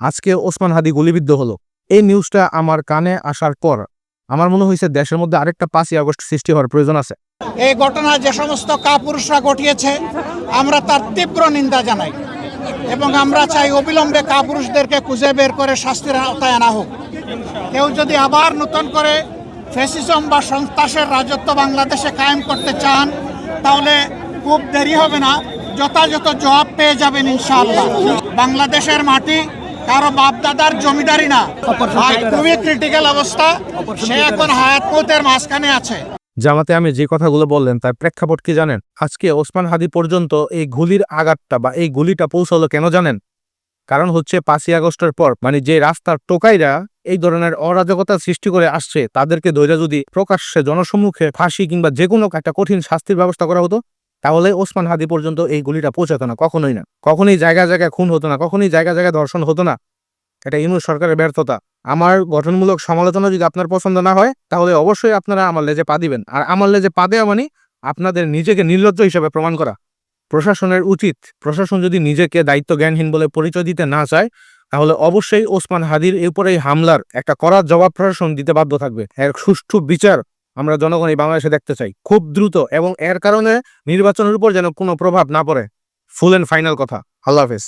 আজকে ওসমান হাদি গুলিবিদ্ধ হলো। এই নিউজটা আমার কানে আসার পর আমার মনে হয়েছে দেশের মধ্যে আরেকটা 5ই আগস্ট সৃষ্টি হওয়ার প্রয়োজন আছে। এই ঘটনা যে সমস্ত কাপুরুষরা ঘটিয়েছে আমরা তার তীব্র নিন্দা জানাই এবং আমরা চাই অবিলম্বে কাপুরুষদেরকে খুঁজে বের করে শাস্তির আওতায় আনা হোক। কেউ যদি আবার নতুন করে ফ্যাসিজম বা সন্ত্রাসের রাজত্ব বাংলাদেশে কায়েম করতে চান তাহলে খুব দেরি হবে না, যথাযথ জবাব পেয়ে যাবেন ইনশাআল্লাহ। বাংলাদেশের মাটি কারো বাপদাদার জমিদারি না, খুবই ক্রিটিক্যাল অবস্থা। সে এখন হায়াত মৌতের মাঝখানে আছে। জামাতে আমি যে কথাগুলো বললেন তার প্রেক্ষাপট কি জানেন? আজকে ওসমান হাদি পর্যন্ত এই গুলির আঘাতটা বা এই গুলিটা পৌঁছলো কেন জানেন? কারণ হচ্ছে 5ই আগস্টের পর মানে যে রাস্তার টোকাইরা এই ধরনের অরাজকতা সৃষ্টি করে আসছে তাদেরকে ধৈর্য যদি প্রকাশ্যে জনসম্মুখে ফাঁসি কিংবা যে কোনো একটা কঠিন শাস্তির ব্যবস্থা করা হতো তাহলে ওসমান হাদি পর্যন্ত এই গুলিটা পৌঁছাতো না, কখনোই না। কখনোই জায়গায় জায়গায় খুন হতো না, কখনোই জায়গায় জায়গায় ধর্ষণ হতো না। এটা ইউনূস সরকারের ব্যর্থতা। আমার গঠনমূলক সমালোচনা যদি আপনার পছন্দ না হয় তাহলে অবশ্যই আপনারা আমার লেজে পা দিবেন। আর আমার লেজে পা দেওয়া মানে আপনাদের নিজেকে নির্লজ্জ হিসেবে প্রমাণ করা। প্রশাসনের উচিত, প্রশাসন যদি নিজেকে দায়িত্ব জ্ঞানহীন বলে পরিচয় দিতে না চায় তাহলে অবশ্যই ওসমান হাদির উপরে এই হামলার একটা কড়া জবাব প্রশাসন দিতে বাধ্য থাকবে। এর সুষ্ঠু বিচার আমরা জনগণ এই বাংলাদেশে দেখতে চাই খুব দ্রুত, এবং এর কারণে নির্বাচনের উপর যেন কোনো প্রভাব না পড়ে। ফুল এন্ড ফাইনাল কথা। আল্লাহ হাফেজ।